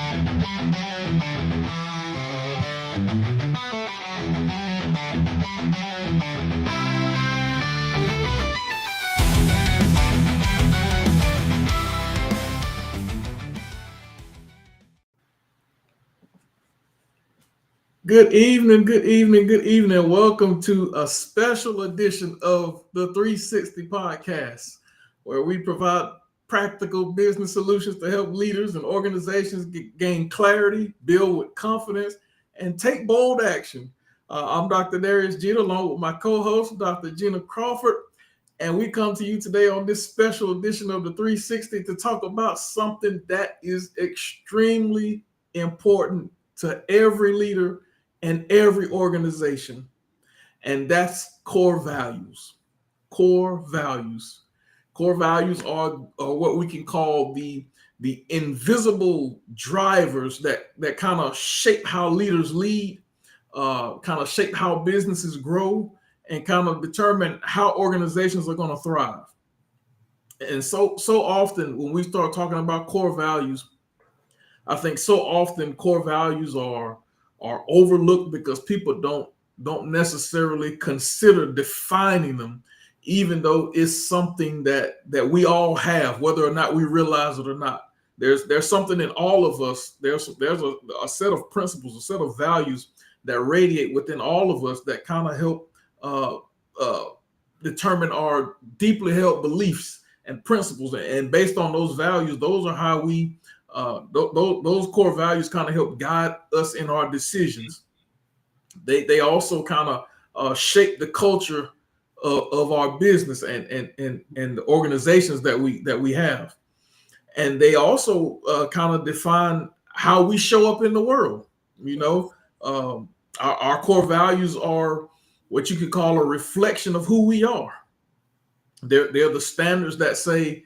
Good evening, good evening, good evening. Welcome to a special edition of the 360 podcast, where we provide practical business solutions to help leaders and organizations gain clarity, build with confidence, and take bold action. I'm Dr. Darrius, Gena, along with my co-host, Dr. Gena Crawford, and we come to you today on this special edition of the 360 to talk about something that is extremely important to every leader and every organization, and that's core values. Core values. Core values are what we can call the invisible drivers that kind of shape how leaders lead, kind of shape how businesses grow, and kind of determine how organizations are going to thrive. And so often when we start talking about core values, I think so often core values are overlooked because people don't necessarily consider defining them, even though it's something that we all have, whether or not we realize it or not. There's something in all of us. There's a set of principles, a set of values that radiate within all of us that kind of help determine our deeply held beliefs and principles. And based on those values, those are how we those core values kind of help guide us in our decisions. They also kind of shape the culture of our business and the organizations that we have, and they also kind of define how we show up in the world. You know, our core values are what you could call a reflection of who we are. They're the standards that say,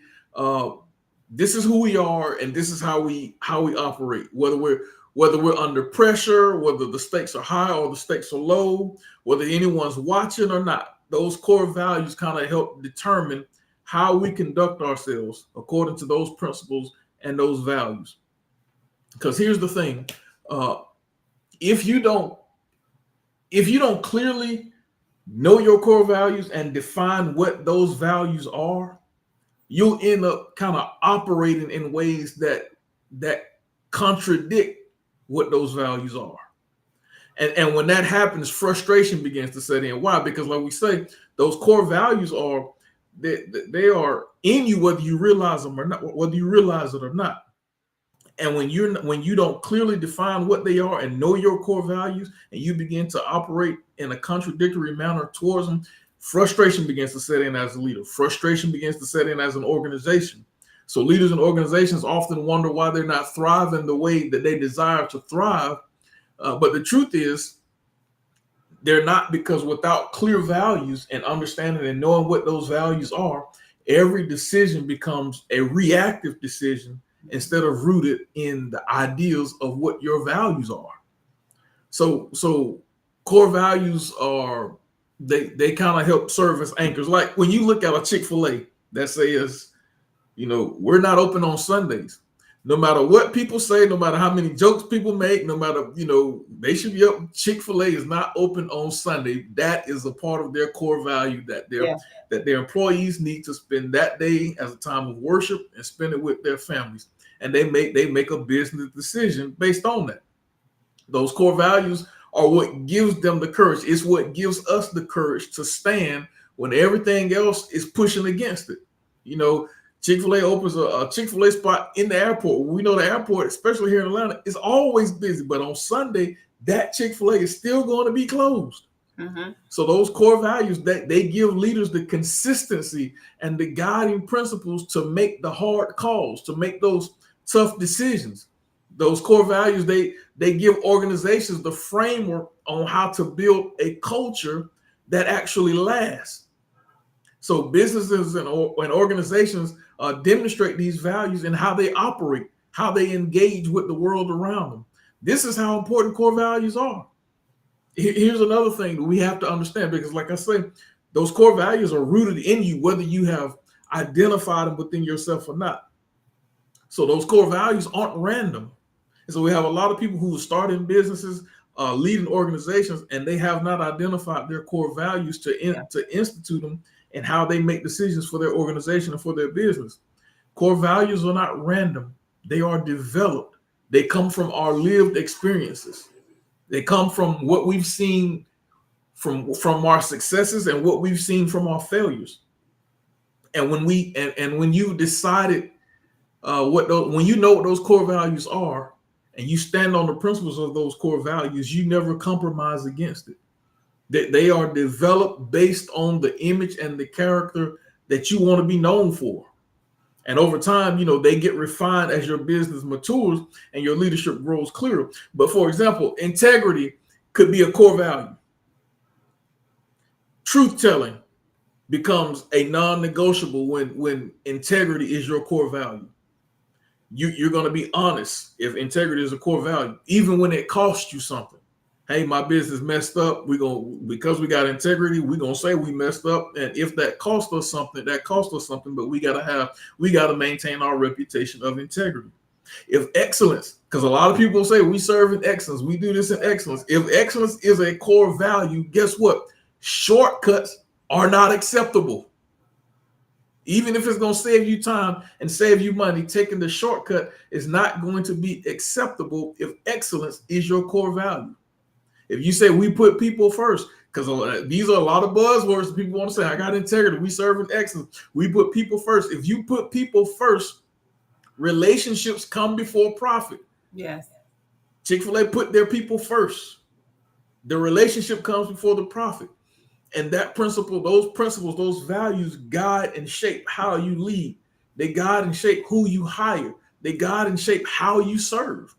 this is who we are, and this is how we operate. Whether we're under pressure, whether the stakes are high or the stakes are low, whether anyone's watching or not, those core values kind of help determine how we conduct ourselves according to those principles and those values. Because here's the thing: if you don't clearly know your core values and define what those values are, you'll end up kind of operating in ways that contradict what those values are. And when that happens, frustration begins to set in. Why? Because like we say, those core values are they are in you, whether you realize them or not, whether you realize it or not. And when you don't clearly define what they are and know your core values, and you begin to operate in a contradictory manner towards them, frustration begins to set in as a leader. Frustration begins to set in as an organization. So leaders and organizations often wonder why they're not thriving the way that they desire to thrive. But the truth is, they're not, because without clear values and understanding and knowing what those values are, every decision becomes a reactive decision instead of rooted in the ideals of what your values are. So core values are, they kind of help serve as anchors. Like when you look at a Chick-fil-A that says, we're not open on Sundays. No matter what people say, no matter how many jokes people make, no matter, they should be up. Chick-fil-A is not open on Sunday. That is a part of their core value that their employees need to spend that day as a time of worship and spend it with their families. And they make a business decision based on that. Those core values are what gives them the courage. It's what gives us the courage to stand when everything else is pushing against it. Chick-fil-A opens a Chick-fil-A spot in the airport. We know the airport, especially here in Atlanta, is always busy. But on Sunday, that Chick-fil-A is still going to be closed. Mm-hmm. So those core values, they give leaders the consistency and the guiding principles to make the hard calls, to make those tough decisions. Those core values, they give organizations the framework on how to build a culture that actually lasts. So businesses and organizations demonstrate these values in how they operate, how they engage with the world around them. This is how important core values are. Here's another thing that we have to understand, because like I say, those core values are rooted in you, whether you have identified them within yourself or not. So those core values aren't random. And so we have a lot of people who are starting businesses, leading organizations, and they have not identified their core values to institute them and how they make decisions for their organization and for their business. Core values are not random; they are developed. They come from our lived experiences. They come from what we've seen from our successes and what we've seen from our failures. And when you decided when you know what those core values are, and you stand on the principles of those core values, you never compromise against it. They are developed based on the image and the character that you want to be known for. And over time, they get refined as your business matures and your leadership grows clearer. But for example, integrity could be a core value. Truth telling becomes a non-negotiable when integrity is your core value. You're going to be honest if integrity is a core value, even when it costs you something. Hey, my business messed up. Because we got integrity, we're gonna say we messed up. And if that cost us something, that cost us something, but we gotta maintain our reputation of integrity. If excellence, because a lot of people say we serve in excellence, we do this in excellence. If excellence is a core value, guess what? Shortcuts are not acceptable. Even if it's going to save you time and save you money, taking the shortcut is not going to be acceptable if excellence is your core value. If you say we put people first, because these are a lot of buzzwords people want to say, I got integrity, we serve in excellence, we put people first. If you put people first, relationships come before profit. Yes. Chick-fil-A put their people first. The relationship comes before the profit. And that principle, those principles, those values guide and shape how you lead. They guide and shape who you hire. They guide and shape how you serve.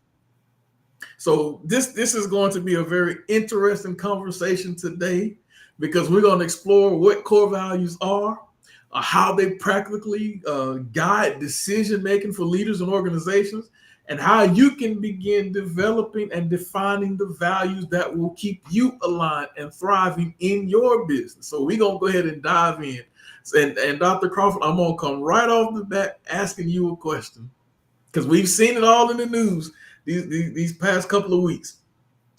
So this is going to be a very interesting conversation today, because we're going to explore what core values are, how they practically guide decision making for leaders and organizations, and how you can begin developing and defining the values that will keep you aligned and thriving in your business. So we're going to go ahead and dive in. And Dr. Crawford, I'm going to come right off the bat asking you a question, because we've seen it all in the news these past couple of weeks.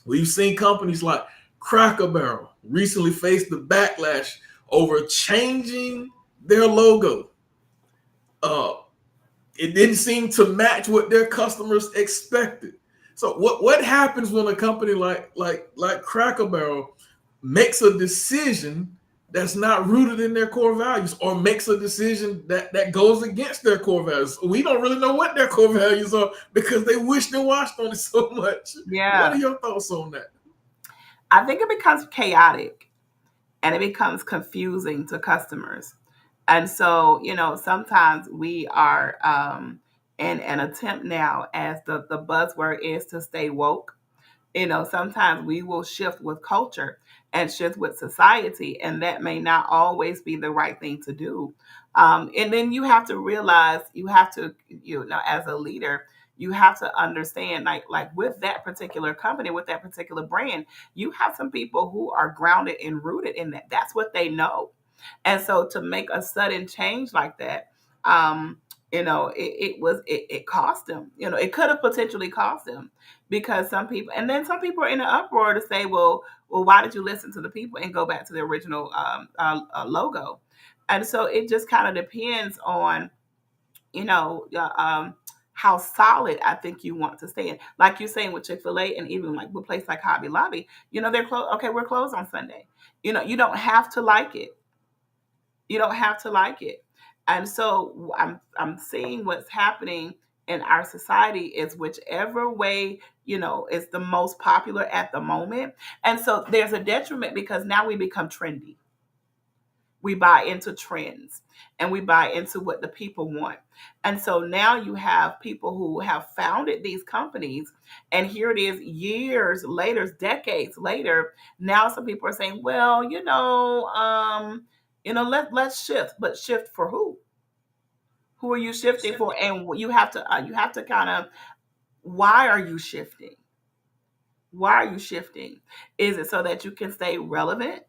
We've seen companies like Cracker Barrel recently face the backlash over changing their logo. It didn't seem to match what their customers expected. So what happens when a company like Cracker Barrel makes a decision that's not rooted in their core values, or makes a decision that goes against their core values? We don't really know what their core values are, because they wished and washed on it so much. What Yeah. are your thoughts on that? I think it becomes chaotic and it becomes confusing to customers. And so, sometimes we are in an attempt now, as the buzzword is, to stay woke. Sometimes we will shift with culture and shift with society, and that may not always be the right thing to do. And then you have to realize, as a leader, you have to understand, like with that particular company, with that particular brand, you have some people who are grounded and rooted in that. That's what they know. And so to make a sudden change like that, it cost them. It could have potentially cost them, because some people are in an uproar to say, well, why did you listen to the people and go back to the original logo? And so it just kind of depends on, you know, uh, um, how solid I think you want to stay in. Like you're saying with Chick-fil-A, and even like with a place like Hobby Lobby, they're closed. Okay, we're closed on Sunday. You don't have to like it. You don't have to like it. And so I'm seeing what's happening in our society is whichever way, is the most popular at the moment. And so there's a detriment, because now we become trendy. We buy into trends and we buy into what the people want. And so now you have people who have founded these companies, and here it is years later, decades later. Now some people are saying, well, let's shift, but shift for who? Who are you shifting for? And you have to kind of, why are you shifting? Why are you shifting? Is it so that you can stay relevant?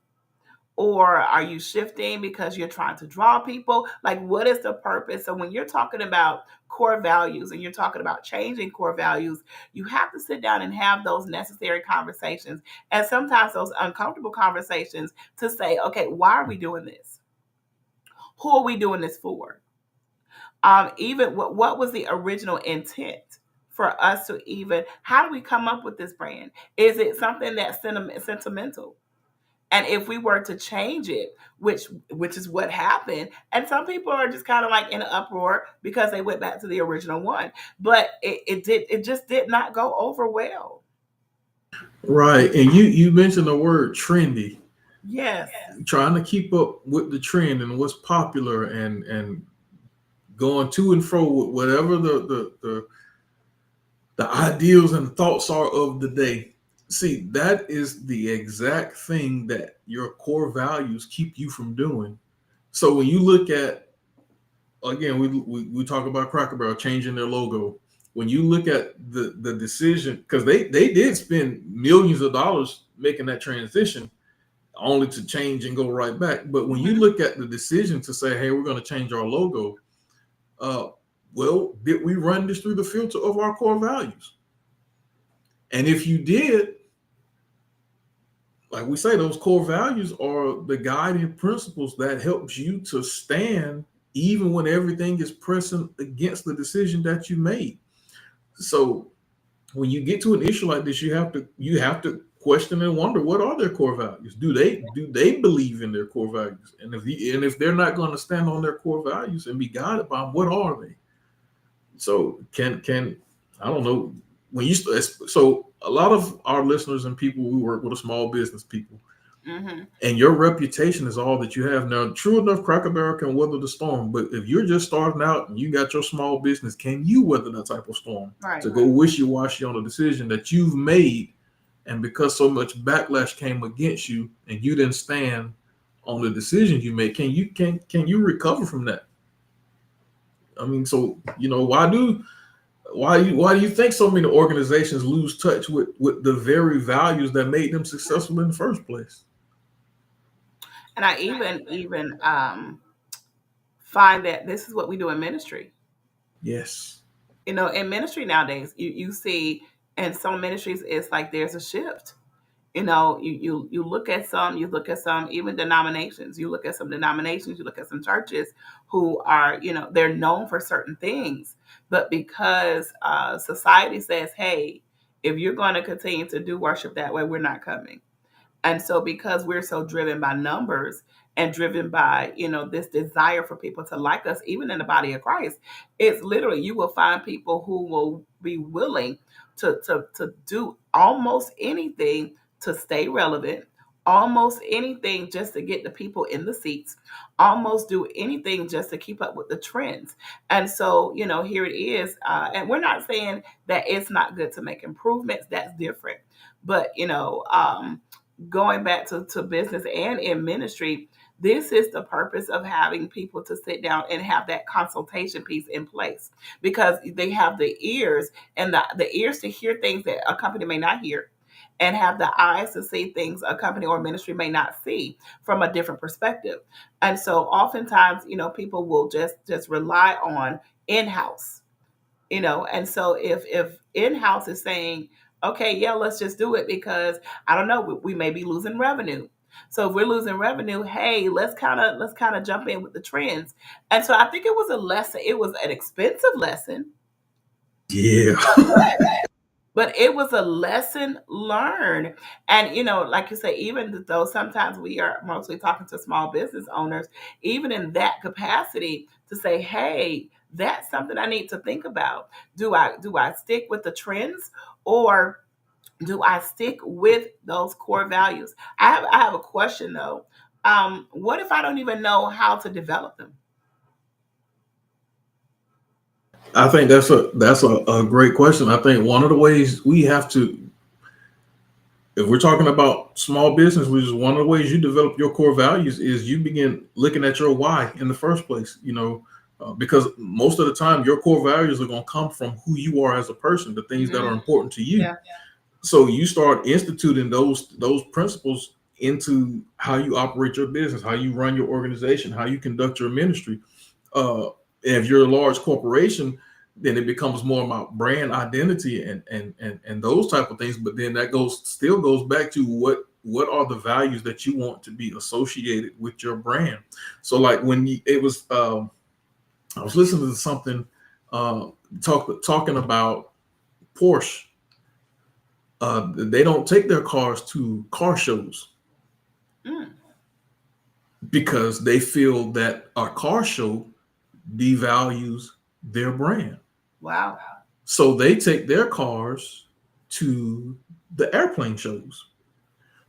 Or are you shifting because you're trying to draw people? Like, what is the purpose? So when you're talking about core values and you're talking about changing core values, you have to sit down and have those necessary conversations, and sometimes those uncomfortable conversations, to say, okay, why are we doing this? Who are we doing this for? Even what was the original intent for us to even, how do we come up with this brand? Is it something that's sentimental? And if we were to change it, which is what happened, and some people are just kind of like in an uproar because they went back to the original one, but it just did not go over well. Right. And you mentioned the word trendy, Yes. trying to keep up with the trend and what's popular, and going to and fro with whatever the ideals and thoughts are of the day. See, that is the exact thing that your core values keep you from doing. So when you look at, again, we talk about Cracker Barrel changing their logo. When you look at the decision, because they did spend millions of dollars making that transition, only to change and go right back. But when you look at the decision to say, hey, we're going to change our logo, uh, well, did we run this through the filter of our core values? And if you did, like we say, those core values are the guiding principles that helps you to stand even when everything is pressing against the decision that you made. So when you get to an issue like this, you have to question and wonder, what are their core values? Do they believe in their core values? And if they're not going to stand on their core values and be guided by them, what are they? So can I don't know, when you so a lot of our listeners and people, we work with a small business people, Mm-hmm. and your reputation is all that you have. Now, true enough, Cracker Barrel can weather the storm, but if you're just starting out and you got your small business, can you weather that type of storm? Right. To go wishy-washy on a decision that you've made, and because so much backlash came against you and you didn't stand on the decision you made, can you recover from that? I mean, so why do you think so many organizations lose touch with the very values that made them successful in the first place? And I even find that this is what we do in ministry. Yes. In ministry nowadays, you see in some ministries, it's like there's a shift. You look at some even denominations. You look at some denominations, you look at some churches who are, they're known for certain things, but because society says, hey, if you're going to continue to do worship that way, we're not coming. And so because we're so driven by numbers and driven by, this desire for people to like us, even in the body of Christ, it's literally, you will find people who will be willing to do almost anything to stay relevant, almost anything just to get the people in the seats, almost do anything just to keep up with the trends. And so, here it is. And we're not saying that it's not good to make improvements. That's different. But, going back to business and in ministry, this is the purpose of having people to sit down and have that consultation piece in place, because they have the ears, and the ears to hear things that a company may not hear, and have the eyes to see things a company or ministry may not see from a different perspective. And so oftentimes, people will just rely on in-house, and so if in-house is saying, okay, yeah, let's just do it because I don't know, we may be losing revenue. So if we're losing revenue, hey, let's kind of jump in with the trends. And so I think it was a lesson. It was an expensive lesson, Yeah. but it was a lesson learned. And like you say, even though sometimes we are mostly talking to small business owners, even in that capacity, to say, hey, that's something I need to think about. Do I stick with the trends, or do I stick with those core values? I have a question though. What if I don't even know how to develop them? I think that's a great question. I think one of the ways we have to, if we're talking about small business, which is one of the ways you develop your core values, is you begin looking at your why in the first place. Because most of the time your core values are going to come from who you are as a person, the things that are important to you. Yeah. So you start instituting those principles into how you operate your business, how you run your organization, how you conduct your ministry. If you're a large corporation, then it becomes more about brand identity and those type of things. But then that still goes back to what are the values that you want to be associated with your brand. So like when it was I was listening to something talking about Porsche. They don't take their cars to car shows Mm. because they feel that a car show devalues their brand. Wow. So they take their cars to the airplane shows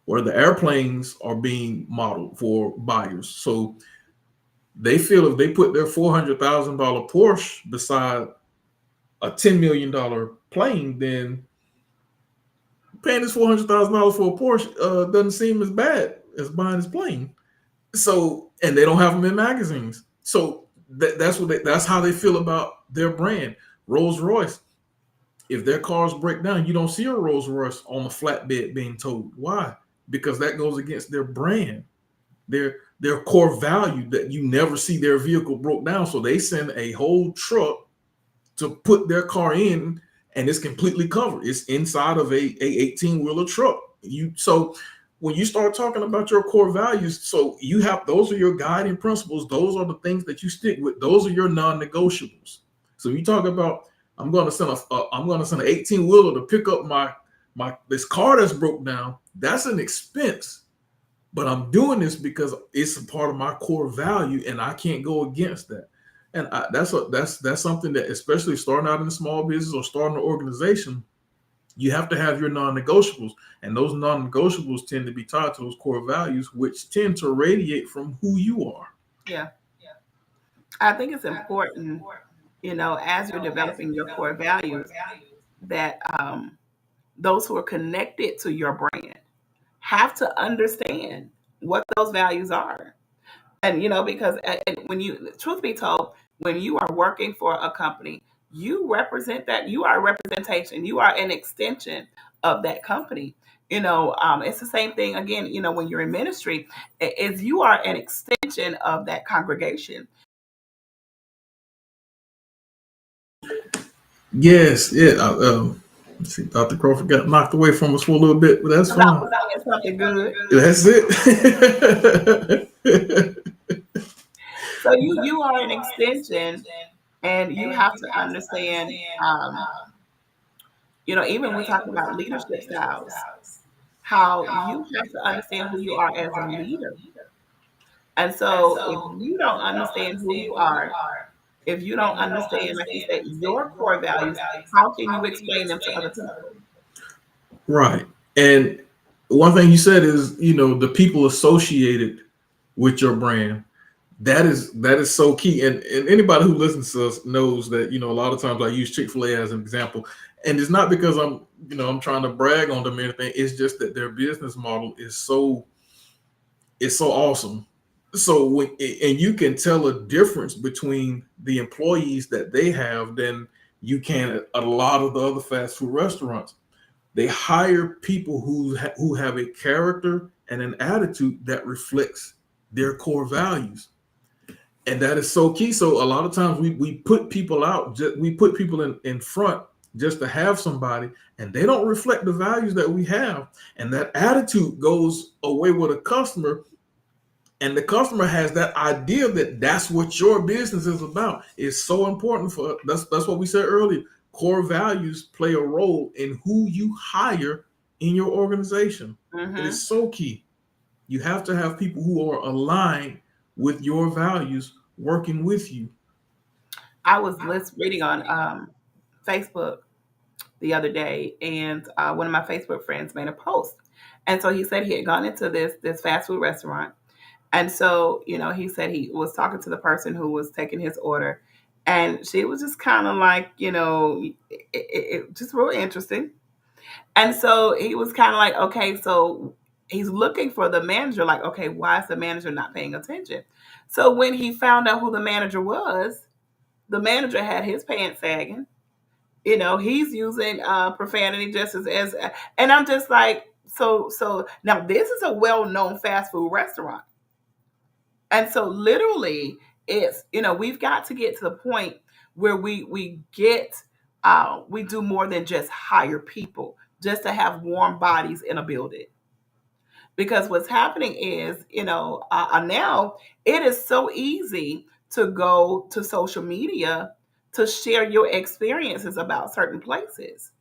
where the airplanes are being modeled for buyers. So they feel if they put their $400,000 Porsche beside a $10 million plane, then paying this $400,000 for a Porsche doesn't seem as bad as buying this plane. So, and they don't have them in magazines. So that's how they feel about their brand. Rolls Royce, if their cars break down, you don't see a Rolls Royce on a flatbed being towed. Why? Because that goes against their brand, their core value that you never see their vehicle broke down. So they send a whole truck to put their car in, and it's completely covered. It's inside of a 18-wheeler truck. So when you start talking about your core values, so you have those are your guiding principles. Those are the things that you stick with. Those are your non-negotiables. So you talk about I'm going to send an 18-wheeler to pick up my this car that's broke down. That's an expense, but I'm doing this because it's a part of my core value, and I can't go against that. And that's something that, especially starting out in a small business or starting an organization, you have to have your non-negotiables, and those non-negotiables tend to be tied to those core values, which tend to radiate from who you are. Yeah. I think it's important, as you're developing your core values, that those who are connected to your brand have to understand what those values are. And because when you, truth be told, when you are working for a company, you represent that. You are a representation. You are an extension of that company. It's the same thing again. When you're in ministry, is you are an extension of that congregation. Yes, yeah. Let's see, Dr. Crawford got knocked away from us for a little bit, but that's Because I fine. was saying something good. That's it. So you are an extension, and you have to understand. Even we talk about leadership styles, how you have to understand who you are as a leader. And so if you don't understand who you are, if you don't understand, like you said, your core values, how can you explain them to other people? Right. And one thing you said is, the people associated with your brand. That is so key. And anybody who listens to us knows that, a lot of times I use Chick-fil-A as an example. And it's not because I'm trying to brag on them or anything. It's just that their business model is so awesome. So and you can tell a difference between the employees that they have than you can at a lot of the other fast food restaurants. They hire people who have a character and an attitude that reflects their core values, and that is so key. So a lot of times we put people out, we put people in front just to have somebody, and they don't reflect the values that we have, and that attitude goes away with a customer, and the customer has that idea that that's what your business is about. It's so important for that's what we said earlier. Core values play a role in who you hire in your organization. It Hmm. is so key. You have to have people who are aligned with your values working with you. I was reading on Facebook the other day, and one of my Facebook friends made a post. And so he said he had gone into this fast food restaurant. And so, he said he was talking to the person who was taking his order, and she was just kind of like, it just real interesting. And so he was kind of like, okay, so he's looking for the manager, like, okay, why is the manager not paying attention? So when he found out who the manager had his pants sagging. He's using profanity just as, and I'm just like, So now this is a well-known fast food restaurant. And so literally it's, we've got to get to the point where we do more than just hire people just to have warm bodies in a building. Because what's happening is, now it is so easy to go to social media to share your experiences about certain places.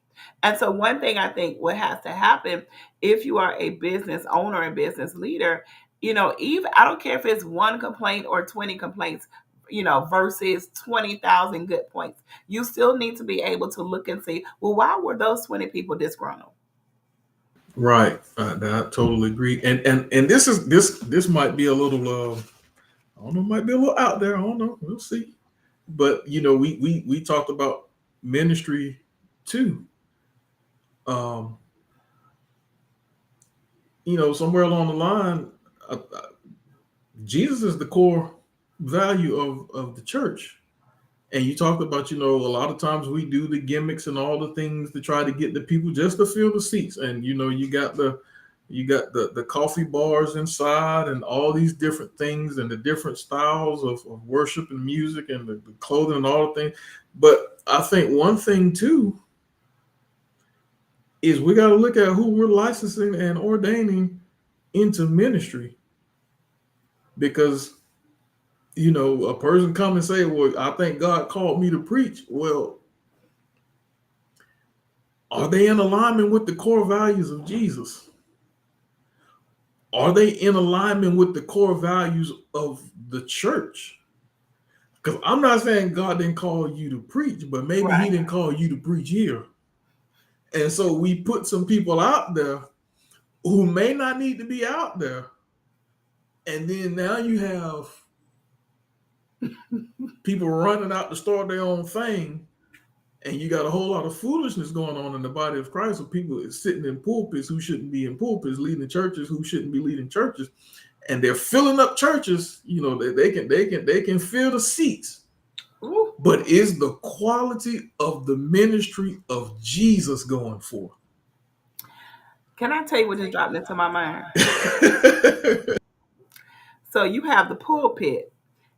And so one thing I think what has to happen, if you are a business owner and business leader, even I don't care if it's one complaint or 20 complaints, versus 20,000 good points. You still need to be able to look and see, well, why were those 20 people disgruntled? Right. I totally agree. And this might be a little I don't know, might be a little out there. I don't know. We'll see. But we talked about ministry too. Um, somewhere along the line, Jesus is the core value of the church. And you talked about, a lot of times we do the gimmicks and all the things to try to get the people just to fill the seats. And you got the coffee bars inside and all these different things and the different styles of worship and music and the clothing and all the things. But I think one thing too is we got to look at who we're licensing and ordaining into ministry, because a person come and say, well, I think God called me to preach. Well, are they in alignment with the core values of Jesus? Are they in alignment with the core values of the church? Because I'm not saying God didn't call you to preach, but maybe he didn't call you to preach here. And so we put some people out there who may not need to be out there. And then now you have people running out to start their own thing. And you got a whole lot of foolishness going on in the body of Christ, of people sitting in pulpits who shouldn't be in pulpits, leading churches who shouldn't be leading churches, and they're filling up churches. They can fill the seats. Ooh. But is the quality of the ministry of Jesus going for? Can I tell you what just dropped into my mind? So you have the pulpit,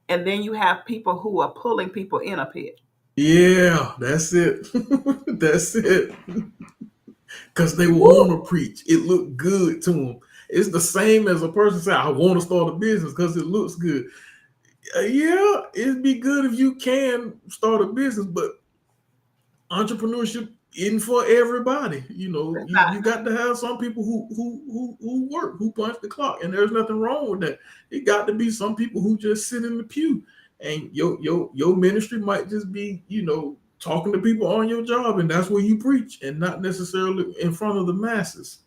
and then you have people who are pulling people in a pit. Yeah, that's it. That's it. Because they want to preach. It looked good to them. It's the same as a person saying, I want to start a business because it looks good. Yeah, it'd be good if you can start a business, but entrepreneurship isn't for everybody. You got to have some people who work, who punch the clock, and there's nothing wrong with that. It got to be some people who just sit in the pew, and your ministry might just be, talking to people on your job, and that's where you preach, and not necessarily in front of the masses.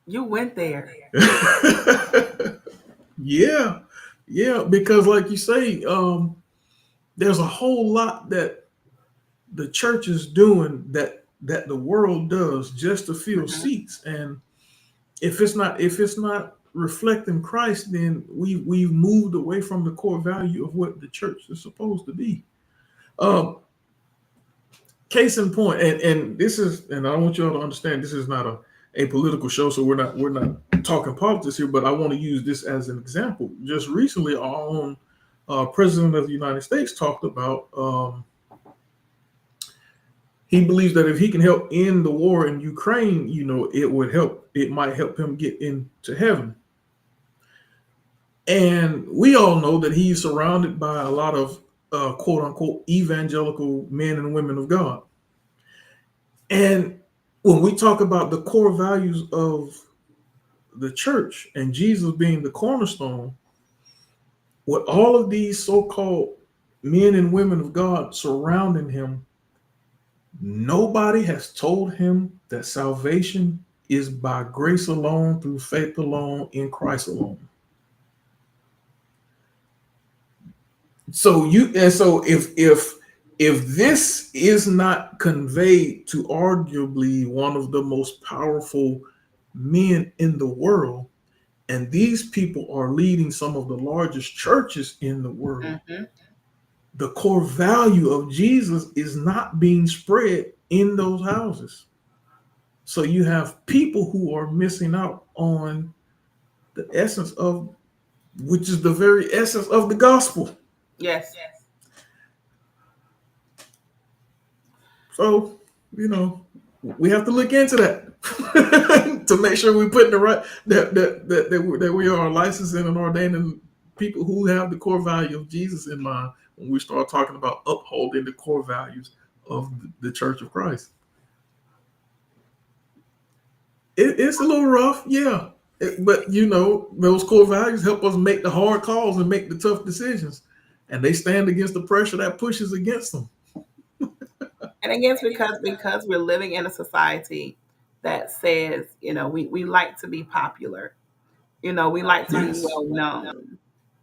You went there. Yeah, because like you say, there's a whole lot that the church is doing that the world does just to fill seats, and if it's not reflecting Christ, then we've moved away from the core value of what the church is supposed to be. Case in point, and this is, and I want you all to understand, this is not a political show, so we're not talking politics here, but I want to use this as an example. Just recently, our own president of the United States talked about he believes that if he can help end the war in Ukraine, it might help him get into heaven. And we all know that he's surrounded by a lot of quote unquote evangelical men and women of God. And when we talk about the core values of the church and Jesus being the cornerstone, with all of these so-called men and women of God surrounding him, nobody has told him that salvation is by grace alone, through faith alone, in Christ alone. So if this is not conveyed to arguably one of the most powerful men in the world, and these people are leading some of the largest churches in the world, the core value of Jesus is not being spread in those houses. So you have people who are missing out on the essence of, which is the very essence of the gospel. Yes. So, you know, we have to look into that to make sure we put in the right that we are licensing and ordaining people who have the core value of Jesus in mind when we start talking about upholding the core values of the Church of Christ. It's a little rough, yeah. But you know, those core values help us make the hard calls and make the tough decisions, and they stand against the pressure that pushes against them. And again, it's because we're living in a society that says, we like to be popular. We like to be Yes. well known.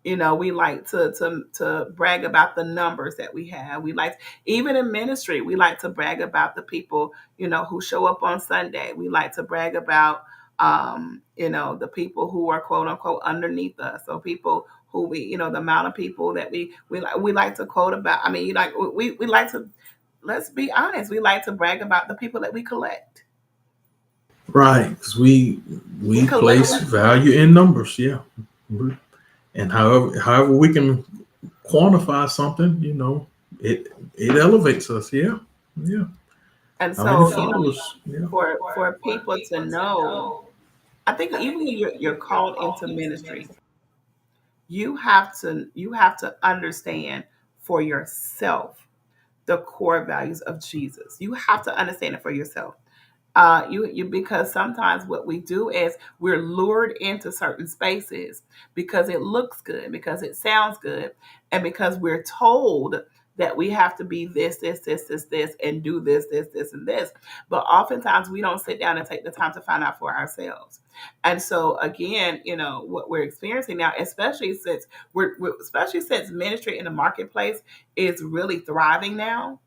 We like to brag about the numbers that we have. We like, even in ministry, we like to brag about the people, who show up on Sunday. We like to brag about, the people who are quote unquote underneath us, or people who the amount of people that we like to quote about. I mean, we like to, let's be honest, we like to brag about the people that we collect. Right, because We we collect place value in numbers, yeah. And however we can quantify something, you know, it elevates us, yeah, yeah. And How many so, followers? Yeah. for people to know, I think even when you're called into ministry, you have to understand for yourself the core values of Jesus. You have to understand it for yourself. You because sometimes what we do is we're lured into certain spaces because it looks good, because it sounds good, and because we're told that we have to be this, and do this, and this. But oftentimes we don't sit down and take the time to find out for ourselves. And so again, what we're experiencing now, especially since ministry in the marketplace is really thriving now,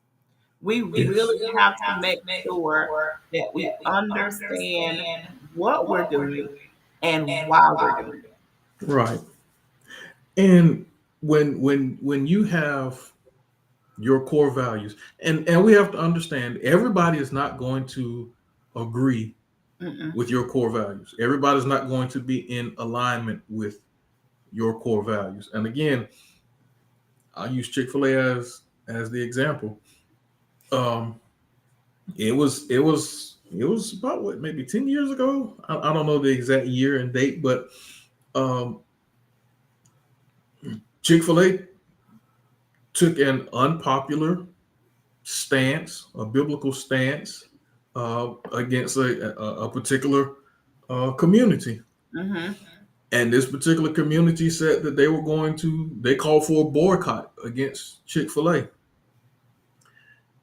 we Yes. really have to make sure that we understand what we're doing and why we're doing it. Right. And when you have your core values, and we have to understand everybody is not going to agree Mm-mm. with your core values. Everybody's not going to be in alignment with your core values. And again, I use Chick-fil-A as the example. Um, it was about what, maybe 10 years ago. I don't know the exact year and date, but um, Chick-fil-A took an unpopular stance, a biblical stance, against a particular community. Mm-hmm. And this particular community said that they called for a boycott against Chick-fil-A.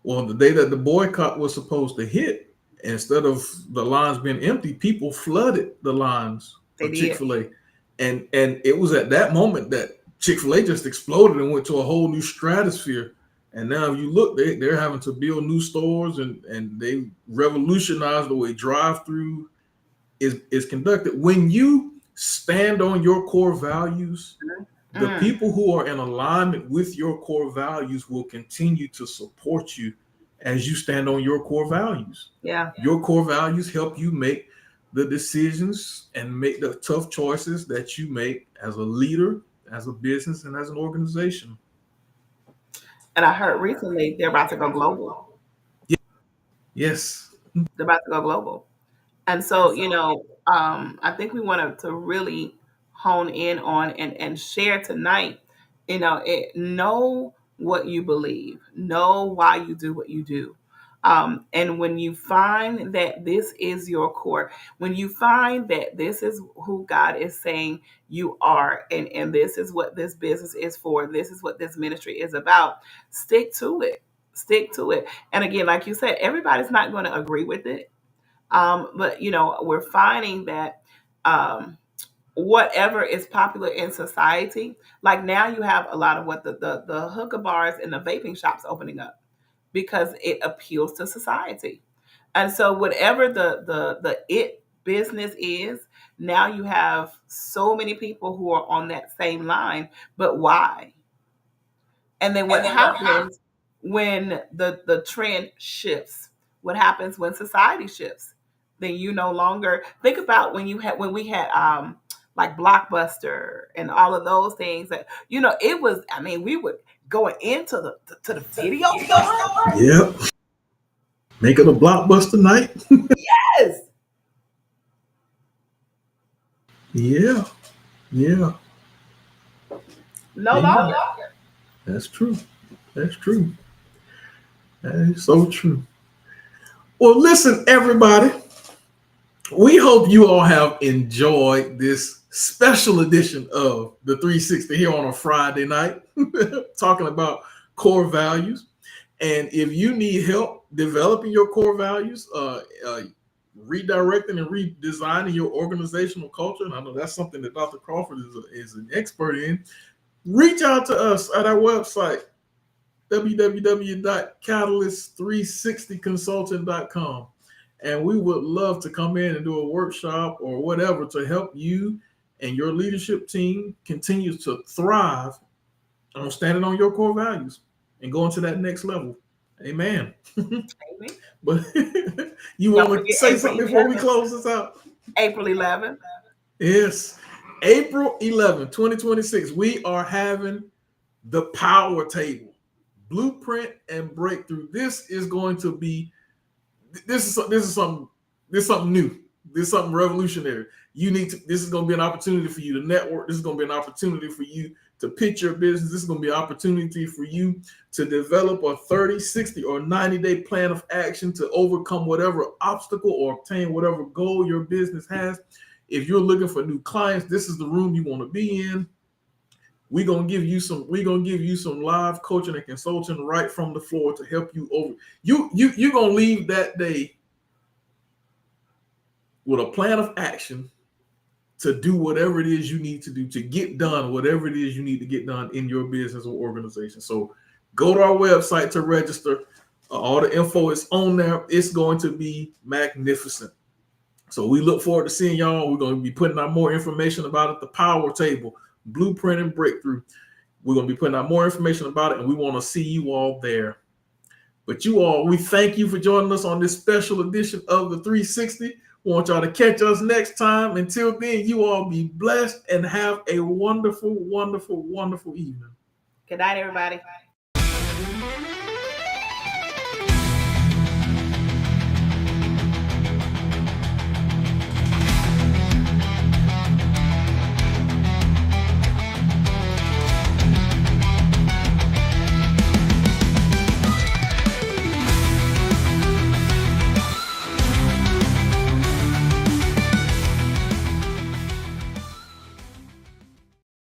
Well, the day that the boycott was supposed to hit, instead of the lines being empty, people flooded the lines They of did. Chick-fil-A. And it was at that moment that Chick-fil-A just exploded and went to a whole new stratosphere. And now if you look, they're having to build new stores, and they revolutionized the way drive-through is conducted. When you stand on your core values, the Mm. people who are in alignment with your core values will continue to support you as you stand on your core values. Yeah. Your core values help you make the decisions and make the tough choices that you make as a leader, as a business, and as an organization. And I heard recently they're about to go global. Yes. They're about to go global. And so, I think we want to really hone in on and share tonight, know what you believe, know why you do what you do. And when you find that this is your core, when you find that this is who God is saying you are, and this is what this business is for, this is what this ministry is about, stick to it. Stick to it. And again, like you said, everybody's not going to agree with it, but we're finding that whatever is popular in society, like now you have a lot of what the hookah bars and the vaping shops opening up because it appeals to society. And so whatever the it business is, now you have so many people who are on that same line. But why? And then what happens when the trend shifts? What happens when society shifts? then you no longer think about when we had like Blockbuster and all of those things that it was. I mean, we would go into the video store. Yep. Make it a blockbuster night. Yes, Yeah. Yeah. no Amen. longer. That's true. That's true. That is so true. Well, listen, everybody. We hope you all have enjoyed this special edition of the 360 here on a Friday night, talking about core values. And if you need help developing your core values, redirecting and redesigning your organizational culture, and I know that's something that Dr. Crawford is an expert in, reach out to us at our website, www.catalyst360consulting.com. And we would love to come in and do a workshop or whatever to help you and your leadership team continue to thrive on standing on your core values and going to that next level. Amen. Amen. But you Don't want to forget say April something before we 11th. close this out? April 11th. Yes. April 11th, 2026, we are having the power table, blueprint and breakthrough. This is going to be this is something new. This is something revolutionary. This is going to be an opportunity for you to network. This is going to be an opportunity for you to pitch your business. This is going to be an opportunity for you to develop a 30, 60, or 90-day plan of action to overcome whatever obstacle or obtain whatever goal your business has. If you're looking for new clients, this is the room you want to be in. We're gonna give you some live coaching and consulting right from the floor to help you over. You're gonna leave that day with a plan of action to do whatever it is you need to do to get done whatever it is you need to get done in your business or organization. So go to our website to register. All the info is on there. It's going to be magnificent. So we look forward to seeing y'all. We're going to be putting out more information about it, the power table, blueprint and breakthrough. We're going to be putting out more information about it, and we want to see you all there. But you all, we thank you for joining us on this special edition of the 360. We want y'all to catch us next time. Until then, you all be blessed and have a wonderful, wonderful, wonderful evening. Good night, everybody.